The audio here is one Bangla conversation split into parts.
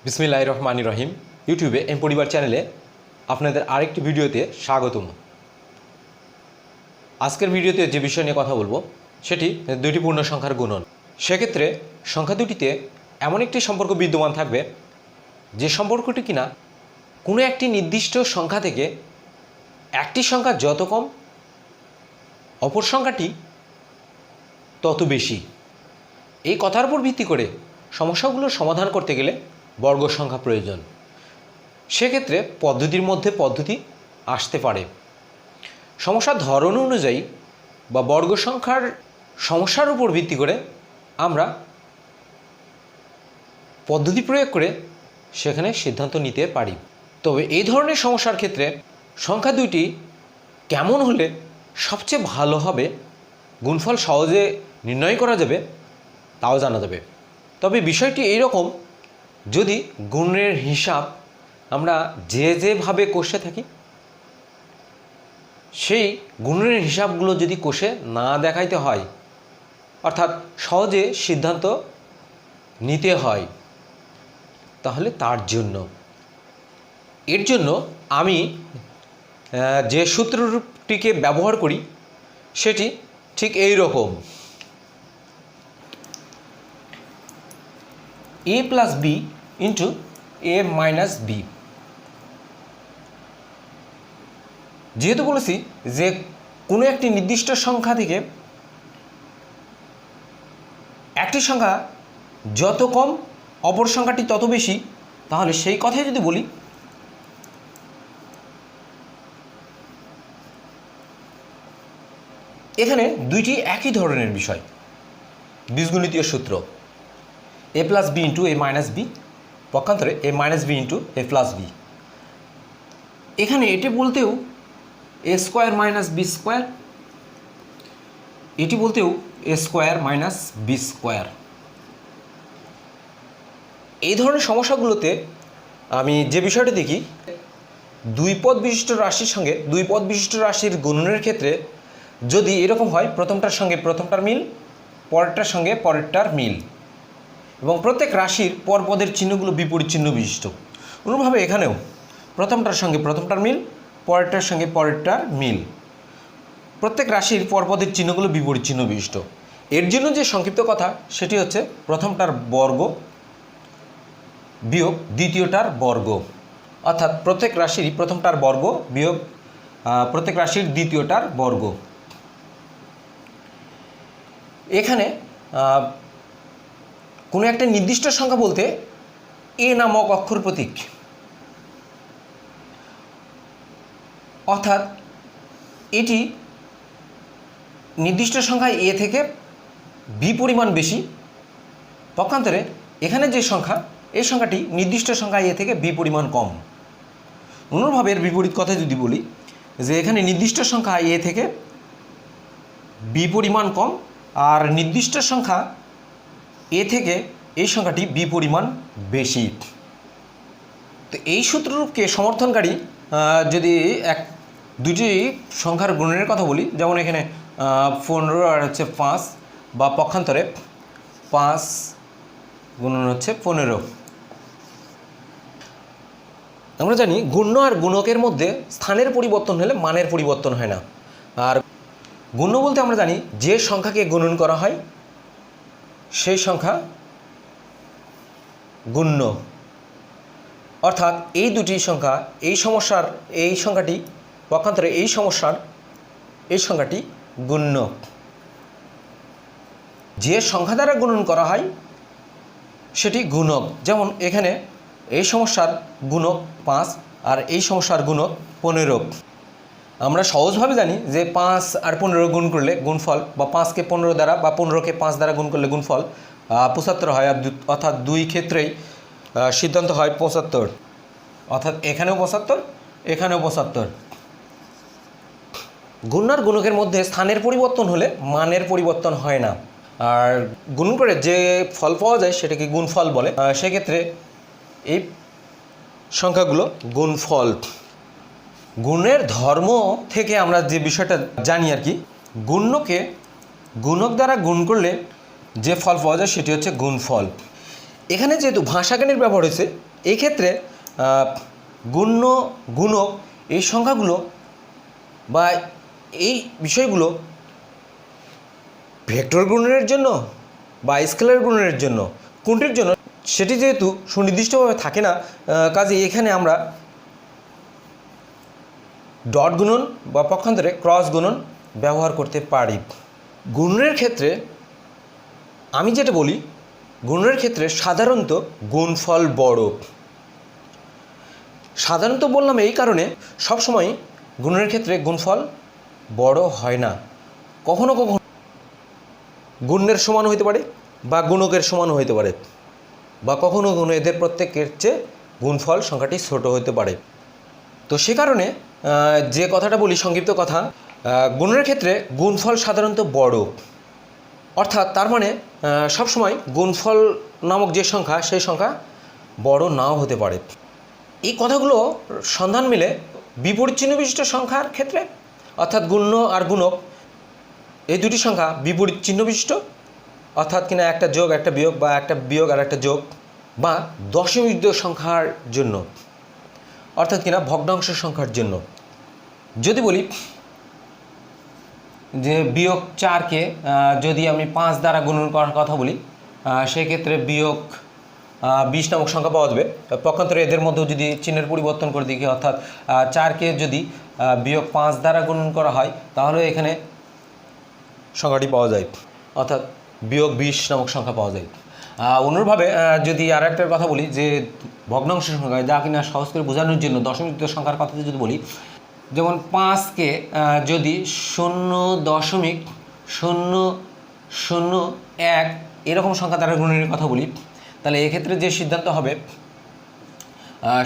বিসমিল্লাহির রহমানির রহিম। ইউটিউবে এম পরিবার চ্যানেলে আপনাদের আরেকটি ভিডিওতে স্বাগতম। আজকের ভিডিওতে যে বিষয় নিয়ে কথা বলবো সেটি দুইটি পূর্ণ সংখ্যার গুণন। সেক্ষেত্রে সংখ্যা দুটিতে এমন একটি সম্পর্ক বিদ্যমান থাকবে যে সম্পর্কটি কিনা কোনো একটি নির্দিষ্ট সংখ্যা থেকে একটি সংখ্যা যত কম অপর সংখ্যাটি তত বেশি। এই কথার উপর ভিত্তি করে সমস্যাগুলোর সমাধান করতে গেলে বর্গ সংখ্যা প্রয়োজন। সেক্ষেত্রে পদ্ধতির মধ্যে পদ্ধতি আসতে পারে। সমস্যার ধরন অনুযায়ী বা বর্গ সংখ্যার সমস্যার উপর ভিত্তি করে আমরা পদ্ধতি প্রয়োগ করে সেখানে সিদ্ধান্ত নিতে পারি। তবে এই ধরনের সমস্যার ক্ষেত্রে সংখ্যা দুইটি কেমন হলে সবচেয়ে ভালো হবে, গুণফল সহজে নির্ণয় করা যাবে তাও জানা যাবে। তবে বিষয়টি এইরকম, যদি গুণের হিসাব আমরা যেভাবে কষে থাকি সেই গুণের হিসাবগুলো যদি কষে না দেখাইতে হয়, অর্থাৎ সহজে সিদ্ধান্ত নিতে হয়, তাহলে এর জন্য আমি যে সূত্রটিকে ব্যবহার করি সেটি ঠিক এই রকম: a plus B into A minus B. যেহেতু বলেছি যে কোনো একটি নির্দিষ্ট সংখ্যা থেকে একটি সংখ্যা যত কম অপর সংখ্যাটি তত বেশি, তাহলে সেই কথাই যদি বলি, এখানে দুইটি একই ধরনের বিষয়, বীজগণিতীয় সূত্র এ plus B into A minus B, পক্ষান্তরে এ মাইনাস বি ইন্টু এ প্লাস বি। এখানে এটি বলতেও এ স্কোয়ার মাইনাস বি স্কোয়ার, এটি বলতেও এ স্কোয়ার মাইনাস বি স্কোয়ার। এই ধরনের সমস্যাগুলোতে আমি যে বিষয়টি দেখি, দুই পদ বিশিষ্ট রাশির সঙ্গে দুই পদ বিশিষ্ট রাশির গুণনের ক্ষেত্রে যদি এরকম হয়, প্রথমটার সঙ্গে প্রথমটার মিল, পরেরটার সঙ্গে পরেরটার মিল, এবং প্রত্যেক রাশির পরপদের চিহ্নগুলো বিপরীত চিহ্ন বিশিষ্ট। অনুরূপভাবে এখানেও প্রথমটার সঙ্গে প্রথমটার মিল, পরেরটার সঙ্গে পরেরটার মিল, প্রত্যেক রাশির পরপদের চিহ্নগুলো বিপরীত চিহ্ন বিশিষ্ট। এর জন্য যে সংক্ষিপ্ত কথা সেটি হচ্ছে প্রথমটার বর্গ বিয়োগ দ্বিতীয়টার বর্গ, অর্থাৎ প্রত্যেক রাশিরই প্রথমটার বর্গ বিয়োগ প্রত্যেক রাশির দ্বিতীয়টার বর্গ। এখানে কোনো একটা নির্দিষ্ট সংখ্যা বলতে এ নামক অক্ষর প্রতীক, অর্থাৎ এটি নির্দিষ্ট সংখ্যা এ থেকে বি পরিমাণ বেশি, পক্ষান্তরে এখানে যে সংখ্যা, এই সংখ্যাটি নির্দিষ্ট সংখ্যা এ থেকে বি পরিমাণ কম। অনুরূপভাবে এর বিপরীত কথা যদি বলি, যে এখানে নির্দিষ্ট সংখ্যা এ থেকে বি পরিমাণ কম, আর নির্দিষ্ট সংখ্যা এ থেকে এই সংখ্যাটি বি পরিমাণ বেশি। তো এই সূত্ররূপকে সমর্থনকারী যদি দুটি সংখ্যার গুণনের কথা বলি, যেমন এখানে 15 আর হচ্ছে 5, বা পক্ষান্তরে 5 গুণন হচ্ছে 15। আমরা জানি গুণ্য আর গুণকের মধ্যে স্থানের পরিবর্তন হলে মানের পরিবর্তন হয় না। আর গুণ্য বলতে আমরা জানি যে সংখ্যাকে গুণন করা হয় সেই সংখ্যা গুণ্য, অর্থাৎ এই দুটি সংখ্যা, এই সমস্যার এই সংখ্যাটি, পক্ষান্তরে এই সমস্যার এই সংখ্যাটি গুণ্য। যে সংখ্যা দ্বারা গুণন করা হয় সেটি গুণক। যেমন এখানে এই সমস্যার গুণক 5 আর এই সমস্যার গুণক 15। আমরা সহজভাবে জানি যে 5 আর 15 গুণ করলে গুণফল, বা 5কে 15 দ্বারা বা 15কে 5 দ্বারা গুণ করলে গুণফল 75 হয়, অর্থাৎ দুই ক্ষেত্রেই সিদ্ধান্ত হয় 75, অর্থাৎ এখানেও 75, এখানেও 75। গুণ আর গুণকের মধ্যে স্থানের পরিবর্তন হলে মানের পরিবর্তন হয় না, আর গুণ করে যে ফল পাওয়া যায় সেটাকে গুণফল বলে। সেক্ষেত্রে এই সংখ্যাগুলো গুণফল। গুণের ধর্ম থেকে আমরা যে বিষয়টা জানি আর কি, গুণ্যকে গুণক দ্বারা গুণ করলে যে ফল পাওয়া যায় সেটি হচ্ছে গুণফল। এখানে যেহেতু ভাষাজ্ঞানের ব্যবহার হয়েছে, এই ক্ষেত্রে গুণ্য গুণক এই সংখ্যাগুলো বা এই বিষয়গুলো ভেক্টর গুণনের জন্য বা স্কেলার গুণনের জন্য কোনটির জন্য সেটি যেহেতু সুনির্দিষ্টভাবে থাকে না, কাজে এখানে আমরা ডট গুণন বা পক্ষান্তরে ক্রস গুণন ব্যবহার করতে পারি। গুণনের ক্ষেত্রে আমি যেটা বলি, গুণনের ক্ষেত্রে সাধারণত গুণফল বড়। সাধারণত বললাম এই কারণে, সবসময় গুণনের ক্ষেত্রে গুণফল বড় হয় না। কখনো কখনো গুণের সমান হতে পারে বা গুণকের সমান হতে পারে, বা কখনো কখনো এদের প্রত্যেকের চেয়ে গুণফল সংখ্যাটি ছোট হতে পারে। তো সে কারণে যে কথাটা বলি, সংক্ষিপ্ত কথা, গুণের ক্ষেত্রে গুণফল সাধারণত বড়, অর্থাৎ তার মানে সবসময় গুণফল নামক যে সংখ্যা সেই সংখ্যা বড় নাও হতে পারে। এই কথাগুলো সন্ধান মিলে বিপরীত চিহ্ন বিশিষ্ট সংখ্যার ক্ষেত্রে, অর্থাৎ গুণ্য আর গুণক এই দুটি সংখ্যা বিপরীত চিহ্ন বিশিষ্ট, অর্থাৎ কিনা একটা যোগ একটা বিয়োগ বা একটা বিয়োগ আর একটা যোগ, বা দশমিক সংখ্যার জন্য, অর্থাৎ কিনা ভগ্নাংশ সংখ্যার জন্য। যদি বলি যে বিয়োগ 4কে যদি আমি 5 দ্বারা গুণন করার কথা বলি, সেক্ষেত্রে বিয়োগ 20 নামক সংখ্যা পাওয়া যাবে। পক্ষান্তরে এদের মধ্যেও যদি চিহ্নের পরিবর্তন করে দেখি, অর্থাৎ 4কে যদি বিয়োগ 5 দ্বারা গুণন করা হয়, তাহলে এখানে সংখ্যাটি পাওয়া যায়, অর্থাৎ বিয়োগ 20 নামক সংখ্যা পাওয়া যায়। অনুরূপভাবে যদি আর একটা কথা বলি, যে ভগ্নাংশ সংখ্যা, যা কিনা সহজ করে বোঝানোর জন্য দশমিক সংখ্যার কথা যদি বলি, যেমন 5কে যদি 0.001 এরকম সংখ্যা দ্বারা গুণনের কথা বলি, তাহলে এক্ষেত্রে যে সিদ্ধান্ত হবে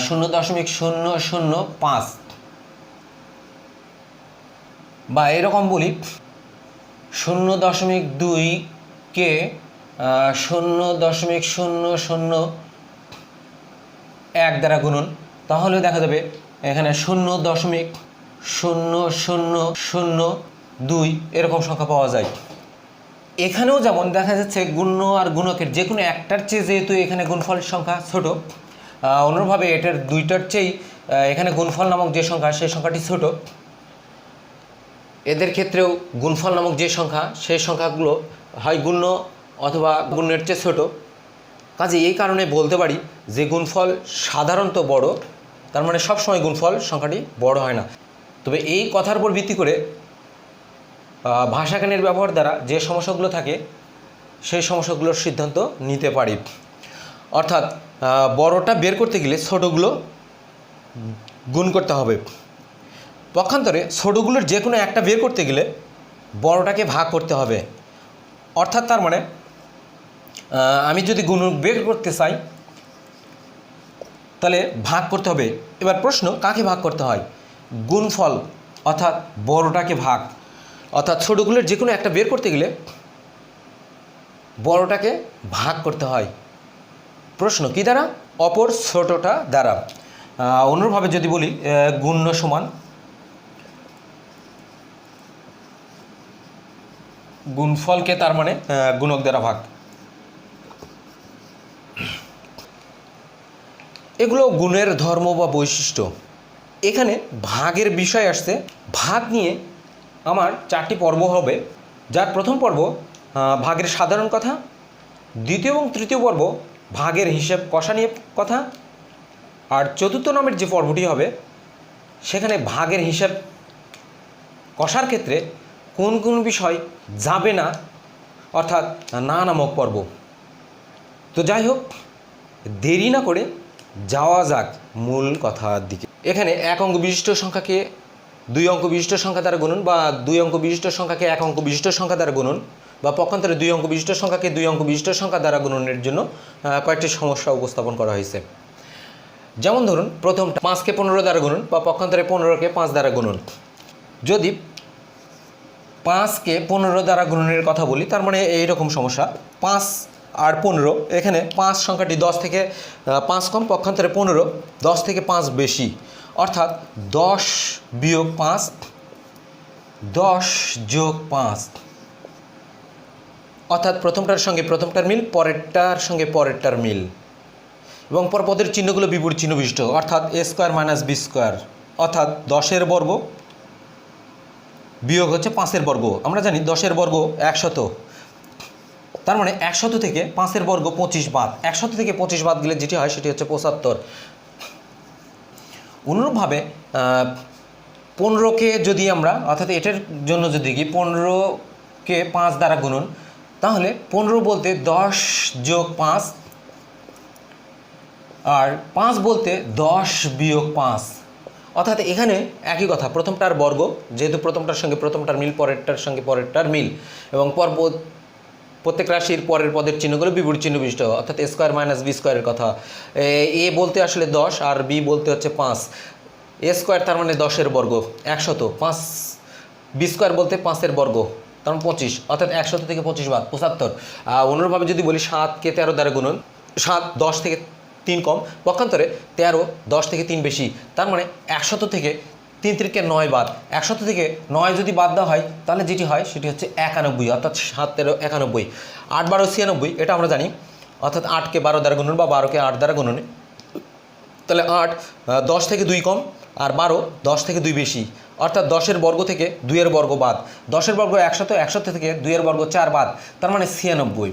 0.005, বা এরকম বলি 0.2কে 0.001 দ্বারা গুণন, তাহলে দেখা যাবে এখানে 0.00002 এরকম সংখ্যা পাওয়া যায়। এখানেও যেমন দেখা যাচ্ছে গুণ্য আর গুণকের যে কোনো একটার চেয়ে যেহেতু এখানে গুণফল সংখ্যা ছোট, অনুরূপভাবে এটার দুইটার চেয়েই এখানে গুণফল নামক যে সংখ্যা সেই সংখ্যাটি ছোট। এদের ক্ষেত্রেও গুণফল নামক যে সংখ্যা সেই সংখ্যাগুলো হয় গুণ্য অথবা গুণ্যের চেয়ে ছোট। কাজে এই কারণে বলতে পারি যে গুণফল সাধারণত বড়, তার মানে সবসময় গুণফল সংখ্যাটি বড় হয় না। তবে এই কথার উপর ভিত্তি করে ভাষাজ্ঞানের ব্যবহার দ্বারা যে সমস্যাগুলো থাকে সেই সমস্যাগুলোর সিদ্ধান্ত নিতে পারি। অর্থাৎ বড়টা বের করতে গেলে ছোটোগুলো গুণ করতে হবে, পক্ষান্তরে ছোটোগুলোর যে কোনো একটা বের করতে গেলে বড়টাকে ভাগ করতে হবে। অর্থাৎ তার মানে আমি যদি গুণ বের করতে চাই তাহলে ভাগ করতে হবে। এবার প্রশ্ন, কাকে ভাগ করতে হয়? গুণফল অর্থাৎ বড়টাকে ভাগ, অর্থাৎ ছোটোগুলোর যে কোনো একটা বের করতে গেলে বড়টাকে ভাগ করতে হয়। প্রশ্ন কী দ্বারা? অপর ছোটোটা দ্বারা। অনুরূপভাবে যদি বলি গুণ্য সমান গুণফলকে তার মানে গুণক দ্বারা ভাগ, এগুলো গুণের ধর্ম বা বৈশিষ্ট্য। এখানে ভাগের বিষয় আসছে, ভাগ নিয়ে আমার 4টি পর্ব হবে, যার প্রথম পর্ব ভাগের সাধারণ কথা, দ্বিতীয় এবং তৃতীয় পর্ব ভাগের হিসেব কষা নিয়ে কথা, আর চতুর্থ নামের যে পর্বটি হবে সেখানে ভাগের হিসেব কষার ক্ষেত্রে কোন কোন বিষয় যাবে না, অর্থাৎ না নামক পর্ব। তো যাই হোক, দেরি না করে যাওয়া যাক মূল কথার দিকে। এখানে এক অঙ্ক বিশিষ্ট সংখ্যাকে 2 অঙ্ক বিশিষ্ট সংখ্যা দ্বারা গুণন, বা 2 অঙ্ক বিশিষ্ট সংখ্যাকে 1 অঙ্ক বিশিষ্ট সংখ্যা দ্বারা গুণন, বা পক্ষান্তরে 2 অঙ্ক বিশিষ্ট সংখ্যাকে 2 অঙ্ক বিশিষ্ট সংখ্যা দ্বারা গুণনের জন্য কয়েকটি সমস্যা উপস্থাপন করা হয়েছে। যেমন ধরুন, প্রথমটা 5কে 15 দ্বারা গুণন, বা পক্ষান্তরে 15কে 5 দ্বারা গুণন। যদি 5কে 15 দ্বারা গুণনের কথা বলি, তার মানে এইরকম সমস্যা, 5 আর 15, এখানে 5 সংখ্যাটি 10 থেকে 5 কম, পক্ষান্তরে 15 10 থেকে 5 বেশি, অর্থাৎ 10 বিয়োগ 5, 10 যোগ 5, অর্থাৎ প্রথমটার সঙ্গে প্রথমটার মিল, পরেরটার সঙ্গে পরেরটার মিল। এবং পর পদের চিহ্নগুলো বিপরীত চিহ্ন বিশিষ্ট, অর্থাৎ এ স্কোয়ার মাইনাস বি স্কোয়ার, অর্থাৎ 10 বর্গ বিয়োগ হচ্ছে 5 বর্গ। আমরা জানি 10 বর্গ 100, তার মানে 100 থেকে 5 বর্গ 25 বাদ, 100 থেকে 25 বাদ গেলে যেটি হয় সেটি হচ্ছে 75। অনুরূপভাবে 15কে যদি আমরা, অর্থাৎ এটার জন্য যদি দেখি 15কে 5 দ্বারা গুণন, তাহলে 15 বলতে 10 যোগ 5, আর 5 বলতে 10 বিয়োগ 5, অর্থাৎ এখানে একই কথা, প্রথমটার বর্গ, যেহেতু প্রথমটার সঙ্গে প্রথমটার মিল, পরেরটার সঙ্গে পরেরটার মিল, এবং প্রত্যেক রাশির পরের পদের চিহ্নগুলো বিপরীত চিহ্ন বিশিষ্ট, অর্থাৎ এ স্কোয়ার মাইনাস বি স্কোয়ারের কথা। এ বলতে আসলে 10 আর বি বলতে হচ্ছে 5। এ স্কোয়ার তার মানে 10 বর্গ 100, 5 বি স্কোয়ার বলতে 5 বর্গ, তার মানে 25, অর্থাৎ 100 থেকে 25 বাদ 75। অনুরূপভাবে যদি বলি 7কে 13 দ্বারা গুণন, 7 10 থেকে 3 কম, পক্ষান্তরে 13 10 থেকে 3 বেশি, তার মানে 100 থেকে 3 থেকে 9 বাদ, 100 থেকে 9 যদি বাদ দেওয়া হয় তাহলে যেটি হয় সেটি হচ্ছে 91, অর্থাৎ 7 13 91, 8 12 96, এটা আমরা জানি, অর্থাৎ 8কে 12 দ্বারা গুণন বা 12কে 8 দ্বারা গুণন, তাহলে 8 10 থেকে 2 কম, আর 12 10 থেকে 2 বেশি, অর্থাৎ 10 বর্গ থেকে 2 বর্গ বাদ, 10 বর্গ 100, 100 থেকে 2 বর্গ 4 বাদ, তার মানে 96।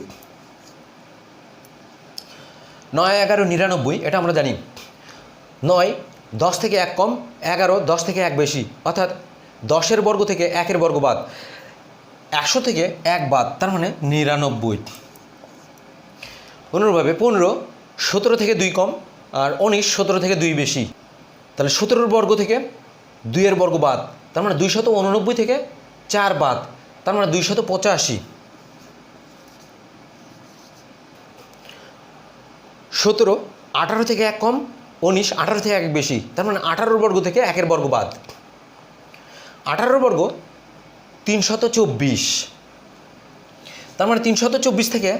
9 11 99, এটা আমরা জানি, 9 10 থেকে 1 কম, 11 10 থেকে 1 বেশি, অর্থাৎ 10 বর্গ থেকে 1 বর্গ বাদ, 100 থেকে 1 বাদ, তার মানে 99। অনুরূপভাবে 15 17 থেকে 2 কম, আর 19 17 থেকে 2 বেশি, তাহলে 17 বর্গ থেকে 2 বর্গ বাদ, তার মানে 289 থেকে 4 বাদ, তার মানে 285। 17 18 থেকে 1 কম, 19 18 থেকে 1 বেশি, তার মানে 18 বর্গ থেকে 1 বর্গ বাদ, 18 বর্গ 324, তার মানে 324 থেকে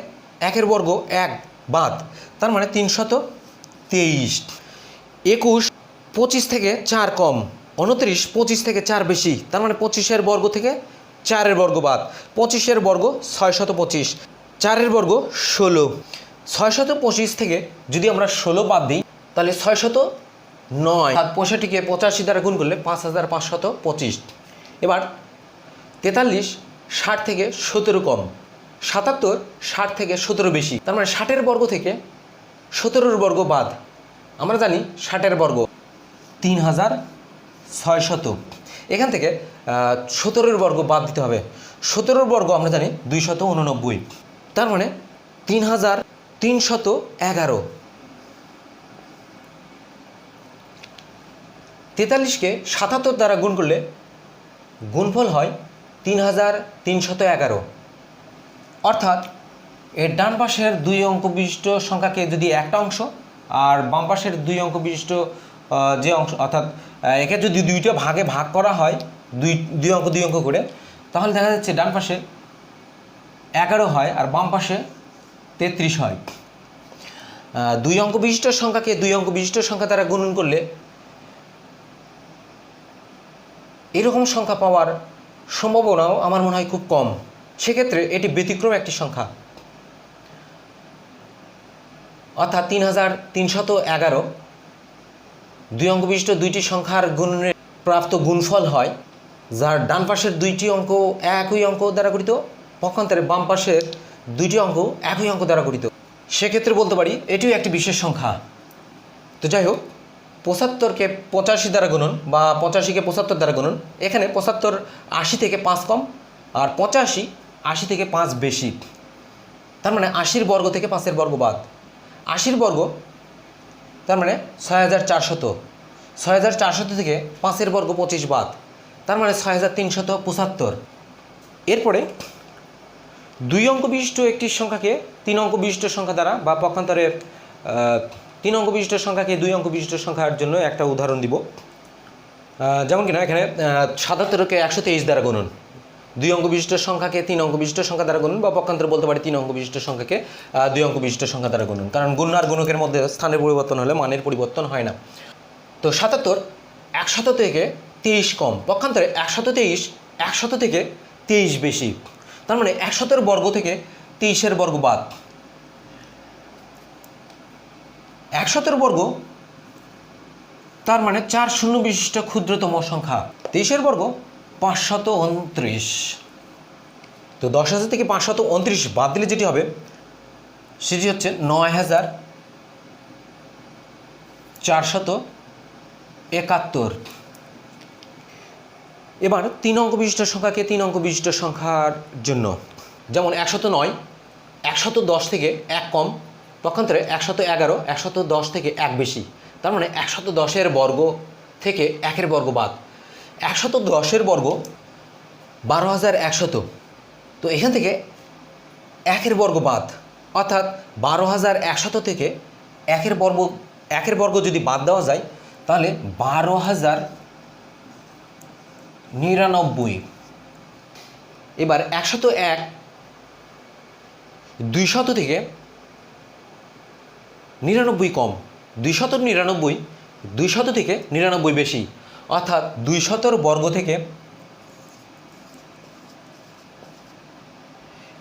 1 বর্গ 1 বাদ, তার মানে 323। 21 25 থেকে 4 কম, 29 25 থেকে 4 বেশি, তার মানে 25 বর্গ থেকে 4 বর্গ বাদ, 25 বর্গ 625, 4 বর্গ 16, 625 থেকে যদি আমরা 16 বাদ দিই তাহলে 609, 65কে 85 দ্বারা গুণ করলে 5525। এবার 43 60 থেকে 17 কম, 77 60 থেকে 17 বেশি, তার মানে 60 বর্গ থেকে 17 বর্গ বাদ, আমরা জানি 60 বর্গ 3600, এখান থেকে 17 বর্গ বাদ দিতে হবে, 17 বর্গ আমরা জানি 289, তার মানে 3311। 43কে 77 দ্বারা গুণ করলে গুণফল হয় 3311, অর্থাৎ এর ডান পাশের 2 অঙ্ক বিশিষ্ট সংখ্যাকে যদি একটা অংশ আর বাম পাশের 2 অঙ্ক বিশিষ্ট যে অংশ, অর্থাৎ একে যদি 2টা ভাগে ভাগ করা হয়, 2 অঙ্ক 2 অঙ্ক করে, তাহলে দেখা যাচ্ছে ডান পাশে 11 হয় আর বাম পাশে 33 হয়। 2 অঙ্ক বিশিষ্ট সংখ্যাকে 2 অঙ্ক বিশিষ্ট সংখ্যা দ্বারা গুণন করলে এরকম সংখ্যা পাওয়ার সম্ভাবনাও আমার মনে হয় খুব কম, সেক্ষেত্রে এটি ব্যতিক্রম একটি সংখ্যা, অর্থাৎ 3311 2 অঙ্ক বিশিষ্ট 2টি সংখ্যার গুণনের প্রাপ্ত গুণফল হয়, যার ডান পাশের 2টি অঙ্ক একই অঙ্ক দ্বারা গঠিত, পক্ষান্তরে বাম পাশের 2টি অঙ্ক একই অঙ্ক দ্বারা গঠিত, সেক্ষেত্রে বলতে পারি এটিও একটি বিশেষ সংখ্যা। তো যাই হোক, 75কে 85 দ্বারা গুণন বা 85কে 75 দ্বারা গুণন, এখানে 75 80 থেকে 5 কম, আর 85 80 থেকে 5 বেশি, তার মানে 80 বর্গ থেকে 5 বর্গ বাদ, 80 বর্গ তার মানে 6400, 6400 থেকে 5 বর্গ 25 বাদ, তার মানে 6375। এরপরে 2 অঙ্ক বিশিষ্ট একটি সংখ্যাকে 3 অঙ্ক বিশিষ্ট সংখ্যা দ্বারা বা পক্ষান্তরে 3 অঙ্ক বিশিষ্ট সংখ্যাকে 2 অঙ্ক বিশিষ্ট সংখ্যার জন্য একটা উদাহরণ দিব। যেমন কিনা এখানে 77কে 123 দ্বারা গুণন, 2 অঙ্ক বিশিষ্ট সংখ্যাকে 3 অঙ্ক বিশিষ্ট সংখ্যা দ্বারা গুণন, বা পক্ষান্তরে বলতে পারি 3 অঙ্ক বিশিষ্ট সংখ্যাকে 2 অঙ্ক বিশিষ্ট সংখ্যা দ্বারা গুণন, কারণ গুণ আর গুণকের মধ্যে স্থানের পরিবর্তন হলে মানের পরিবর্তন হয় না। তো 77 100 থেকে 23 কম, পক্ষান্তরে 123 100 থেকে 23 বেশি, তার মানে 100 বর্গ থেকে 23 বর্গ বাদ, 100 বর্গ তার মানে 4 শূন্য বিশিষ্ট ক্ষুদ্রতম সংখ্যা। 23 বর্গ 529। তো 10,000 থেকে 529 বাদ দিলে যেটি হবে সেটি হচ্ছে 9,471। এবার 3 অঙ্ক বিশিষ্ট সংখ্যাকে 3 অঙ্ক বিশিষ্ট সংখ্যার জন্য, যেমন 109 110 থেকে 1 কম, পক্ষান্তরে 111 110 থেকে 1 বেশি। তার মানে 110-এর বর্গ থেকে 1-এর বর্গ বাদ। 110-এর বর্গ 12,100। তো এখান থেকে 1-এর বর্গ বাদ, অর্থাৎ 12,100 থেকে 1-এর বর্গ যদি বাদ দেওয়া যায় তাহলে 12,099। এবার 101 200 থেকে 99 কম, 299 200 থেকে 99 বেশি, অর্থাৎ 200-এর বর্গ থেকে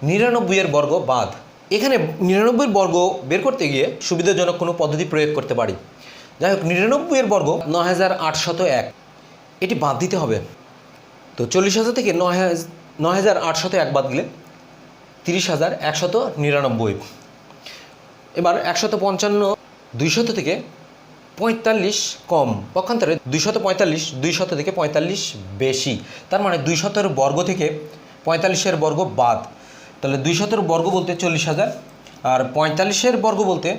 99-এর বর্গ বাদ। এখানে 99-এর বর্গ বের করতে গিয়ে সুবিধাজনক কোনো পদ্ধতি প্রয়োগ করতে পারি। যাই হোক, 99-এর বর্গ 9,801, এটি বাদ দিতে হবে। তো 40,000 থেকে 9,801 বাদ দিলে 30,199। এবার 155 200 থেকে 45 কম, পক্ষান্তরে 245 200 থেকে 45 বেশি। তার মানে 200-এর বর্গ থেকে 45-এর বর্গ বাদ। তাহলে 200-এর বর্গ বলতে 40,000, আর 45-এর বর্গ বলতে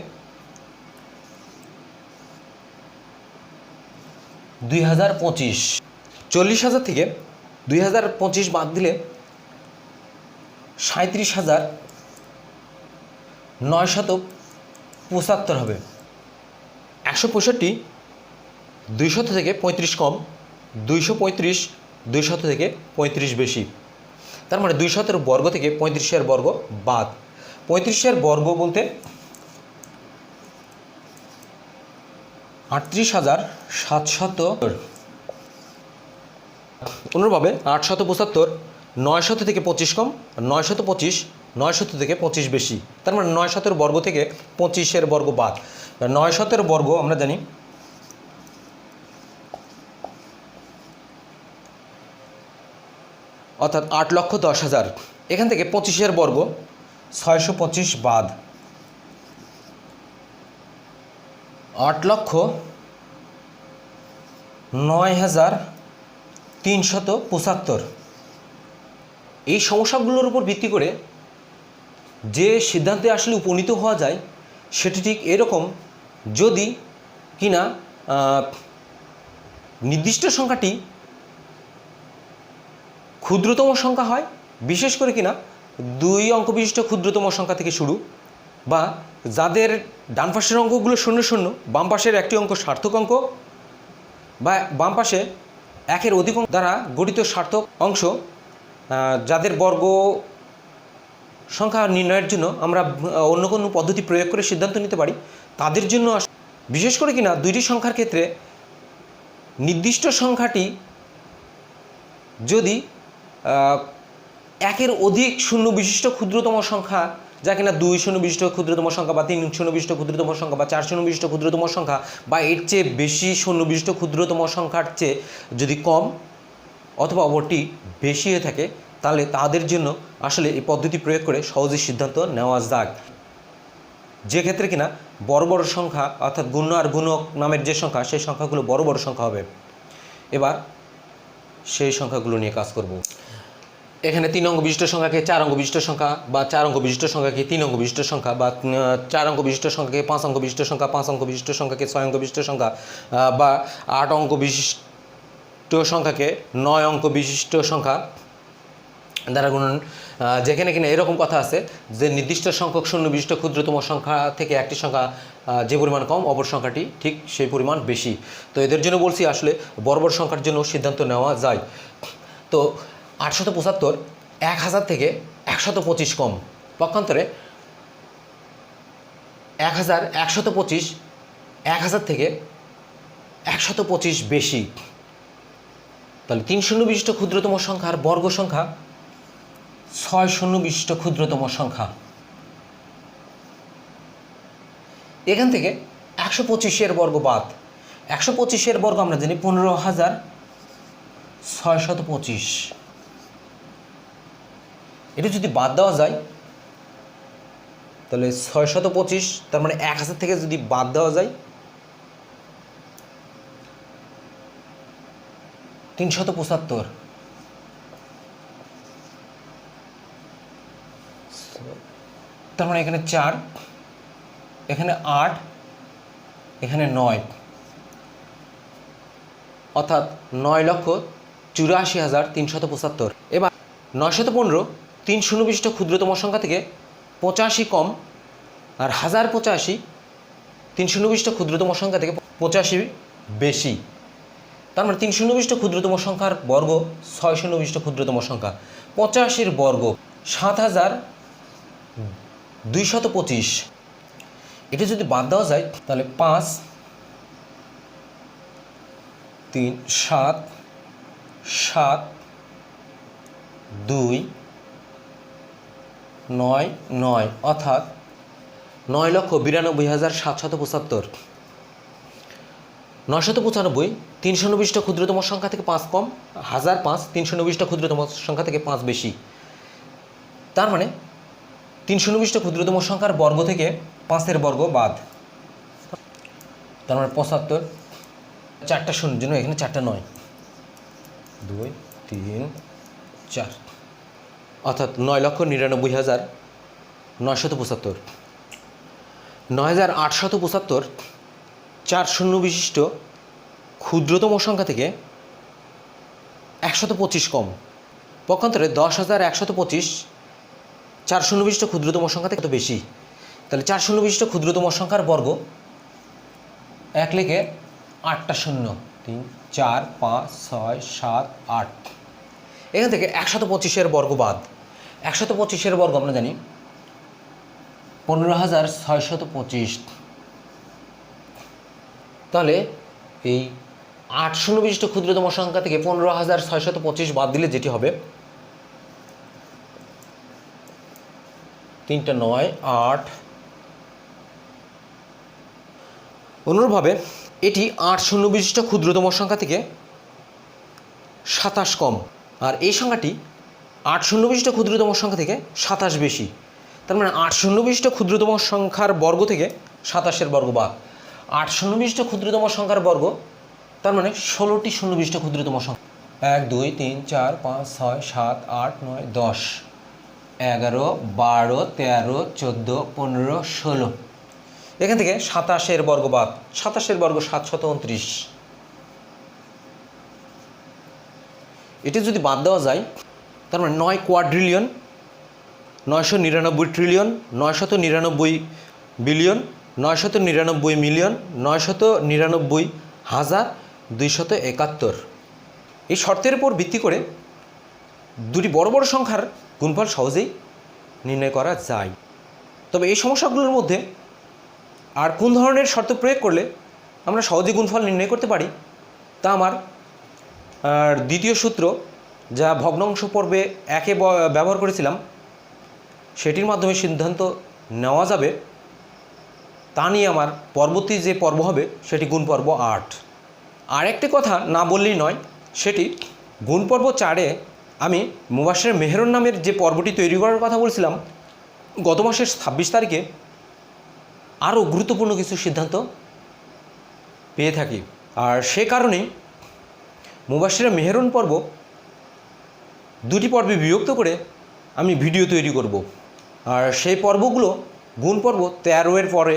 2025। 40,000 থেকে 2025 বাদ দিলে 37,975 হবে। 165 200 থেকে 35 কম, 235 200 থেকে 35 বেশি। তার মানে 200-এর বর্গ থেকে 35-এর বর্গ বাদ। 35-এর বর্গ বলতে 38,700। অনুরূপভাবে 875 900 থেকে 25 কম, 925 900 থেকে 25 বেশি। তার মানে 900-এর বর্গ থেকে 25-এর বর্গ বাদ। 900-এর বর্গ আমরা জানি অর্থাৎ 8,10,000। এখান থেকে 25-এর বর্গ 625 বাদ, 8,09,375। এই সমস্যাগুলোর উপর ভিত্তি করে যে সিদ্ধান্তে আসলে উপনীত হওয়া যায় সেটি ঠিক এরকম, যদি কিনা নির্দিষ্ট সংখ্যাটি ক্ষুদ্রতম সংখ্যা হয়, বিশেষ করে কিনা 2 অঙ্ক বিশিষ্ট ক্ষুদ্রতম সংখ্যা থেকে শুরু, বা যাদের ডান পাশের অঙ্কগুলো 0 0, বাম পাশের একটি অঙ্ক সার্থক অঙ্ক, বা বাম পাশে 1-এর অধিক অঙ্ক দ্বারা গঠিত সার্থক অংশ, যাদের বর্গ সংখ্যা নির্ণয়ের জন্য আমরা অন্য কোনো পদ্ধতি প্রয়োগ করে সিদ্ধান্ত নিতে পারি, তাদের জন্য বিশেষ করে কিনা 2টি সংখ্যার ক্ষেত্রে নির্দিষ্ট সংখ্যাটি যদি 1-এর অধিক শূন্য বিশিষ্ট ক্ষুদ্রতম সংখ্যা, যা কিনা 2 শূন্য বিশিষ্ট ক্ষুদ্রতম সংখ্যা, বা 3 শূন্য বিশিষ্ট ক্ষুদ্রতম সংখ্যা, বা 4 শূন্য বিশিষ্ট ক্ষুদ্রতম সংখ্যা, বা এর চেয়ে বেশি শূন্য বিশিষ্ট ক্ষুদ্রতম সংখ্যার চেয়ে যদি কম অথবা অপরটি বেশি হয়ে থাকে, তাহলে তাদের জন্য আসলে এই পদ্ধতি প্রয়োগ করে সহজে সিদ্ধান্ত নেওয়া যাক। যে ক্ষেত্রে কিনা বড় বড় সংখ্যা, অর্থাৎ গুণ্য আর গুণক নামের যে সংখ্যা, সেই সংখ্যাগুলো বড় বড় সংখ্যা হবে। এবার সেই সংখ্যাগুলো নিয়ে কাজ করব। এখানে 3 অঙ্ক বিশিষ্ট সংখ্যাকে 4 অঙ্ক বিশিষ্ট সংখ্যা, বা 4 অঙ্ক বিশিষ্ট সংখ্যাকে 3 অঙ্ক বিশিষ্ট সংখ্যা, বা 4 অঙ্ক বিশিষ্ট সংখ্যাকে 5 অঙ্ক বিশিষ্ট সংখ্যা, 5 অঙ্ক বিশিষ্ট সংখ্যাকে 6 অঙ্ক বিশিষ্ট সংখ্যা, বা 8 অঙ্ক বিশিষ্ট সংখ্যাকে 9 অঙ্ক বিশিষ্ট সংখ্যা দ্বারা গুণন। যেখানে কিনা এরকম কথা আছে যে নির্দিষ্ট সংখ্যক শূন্য বিশিষ্ট ক্ষুদ্রতম সংখ্যা থেকে একটি সংখ্যা যে পরিমাণ কম, অপর সংখ্যাটি ঠিক সেই পরিমাণ বেশি। তো এদের জন্য বলছি আসলে বড় বড় সংখ্যার জন্য সিদ্ধান্ত নেওয়া যায়। তো 875 1000 থেকে 125 কম, পক্ষান্তরে 1125 1000 থেকে 125 বেশি। তাহলে 3 শূন্য বিশিষ্ট ক্ষুদ্রতম সংখ্যার বর্গ সংখ্যা 6 শূন্য বিশিষ্ট ক্ষুদ্রতম সংখ্যা। এখান থেকে 125-এর বর্গ বাদ। 125-এর বর্গ আমরা জানি 15,625। এটা যদি বাদ দেওয়া যায় তাহলে 625, তার মানে 1000 থেকে যদি বাদ দেওয়া যায় 375। তার মানে এখানে 4, এখানে 8, এখানে 9, অর্থাৎ 9,84,375। এবার 915 3 সুনির্দিষ্ট ক্ষুদ্রতম সংখ্যা থেকে 85 কম, আর 1085 3 সুনির্দিষ্ট ক্ষুদ্রতম সংখ্যা থেকে 85 বেশি। তার মানে 3 সুনির্দিষ্ট ক্ষুদ্রতম সংখ্যার বর্গ 6 সুনির্দিষ্ট ক্ষুদ্রতম সংখ্যা। 85-এর বর্গ 7,225। এটা যদি বাদ দেওয়া যায় তাহলে 5, 3, 7, 7, 2, 9, 9, অর্থাৎ 9,92,775। 995 3 সুনির্দিষ্ট ক্ষুদ্রতম সংখ্যা থেকে 5 কম, 1005 3 সুনির্দিষ্ট ক্ষুদ্রতম সংখ্যা থেকে 5 বেশি। তার মানে 3 সুনির্দিষ্ট ক্ষুদ্রতম সংখ্যার বর্গ থেকে 5-এর বর্গ বাদ। তার মানে 75। 4টা শূন্যের জন্য এখানে 4টা 9, 2, 3, 4, অর্থাৎ 9,99,975। 9,875 4 শূন্য বিশিষ্ট ক্ষুদ্রতম সংখ্যা থেকে 125 কম। পক্ষান্তরে 10,125 4 শূন্য বিশিষ্ট ক্ষুদ্রতম সংখ্যা থেকে বেশি। তাহলে 4 শূন্য বিশিষ্ট ক্ষুদ্রতম সংখ্যার বর্গ 1 লিখে 8টা শূন্য, 3, 4, 5, 6, 7, 8। এখান থেকে 125-এর বর্গ বাদ। 125-এর বর্গ আমরা জানি 15,625। তাহলে এই 8 শূন্য বিশিষ্ট ক্ষুদ্রতম সংখ্যা থেকে 15,625 বাদ দিলে যেটি হবে 3টা 9, 8। অনুরূপভাবে এটি 8 শূন্য বিশিষ্ট ক্ষুদ্রতম সংখ্যা থেকে 27 কম, আর এই সংখ্যাটি 8 শূন্য বিশিষ্ট ক্ষুদ্রতম সংখ্যা থেকে 27 বেশি। তার মানে 8 শূন্য বিশিষ্ট ক্ষুদ্রতম সংখ্যার বর্গ থেকে 27-এর বর্গ বাদ। 8 শূন্য বিশিষ্ট ক্ষুদ্রতম সংখ্যার বর্গ, তার মানে 16টি শূন্য বিশিষ্ট ক্ষুদ্রতম সংখ্যা। 1, 2, 3, 4, 5, 6, 7, 8, 9, 10, 11, 12, 13, 14, 15, 16। এখান থেকে 27-এর বর্গ বাদ। 27-এর বর্গ 729। এটি যদি বাদ দেওয়া যায় তার মানে 9 কোয়াড্রিলিয়ন, 999 ট্রিলিয়ন, 999 বিলিয়ন, 999 মিলিয়ন, 999,271। এই শর্তের উপর ভিত্তি করে দুটি বড় বড় সংখ্যার গুণফল সহজেই নির্ণয় করা যায়। তবে এই সমস্যাগুলোর মধ্যে আর কোন ধরনের শর্ত প্রয়োগ করলে আমরা সহজেই গুণফল নির্ণয় করতে পারি তা আমার দ্বিতীয় সূত্র, যা ভগ্নাংশ পর্বে 1-এ ব্যবহার করেছিলাম, সেটির মাধ্যমে সিদ্ধান্ত নেওয়া যাবে। তা নিয়ে আমার পরবর্তী যে পর্ব হবে সেটি গুণ পর্ব 8। আর একটি কথা না বললেই নয়, সেটি গুণ পর্ব 4-এ আমি মুবাশশির মেহরুন নামের যে পর্বটি তৈরি করার কথা বলছিলাম গত মাসের 26 তারিখে, আরও গুরুত্বপূর্ণ কিছু সিদ্ধান্ত পেয়ে থাকি। আর সে কারণেই মুবাশশির মেহরুন পর্ব 2টি পর্বে বিভক্ত করে আমি ভিডিও তৈরি করব। আর সেই পর্বগুলো গুণ পর্ব 13-এর পরে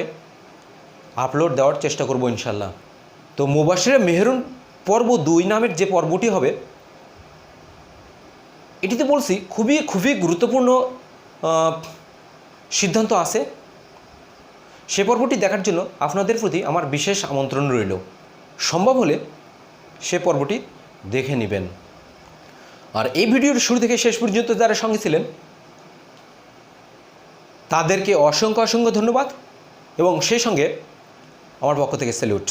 আপলোড দেওয়ার চেষ্টা করব ইনশাল্লাহ। তো মুবাশশির মেহরুন পর্ব 2 নামের যে পর্বটি হবে, এটিতে বলছি খুবই গুরুত্বপূর্ণ সিদ্ধান্ত আছে। সে পর্বটি দেখার জন্য আপনাদের প্রতি আমার বিশেষ আমন্ত্রণ রইল। সম্ভব হলে সে পর্বটি দেখে নেবেন। আর এই ভিডিওর শুরু থেকে শেষ পর্যন্ত যারা সঙ্গে ছিলেন তাদেরকে অসংখ্য ধন্যবাদ, এবং সেই সঙ্গে আমার পক্ষ থেকে স্যালুট।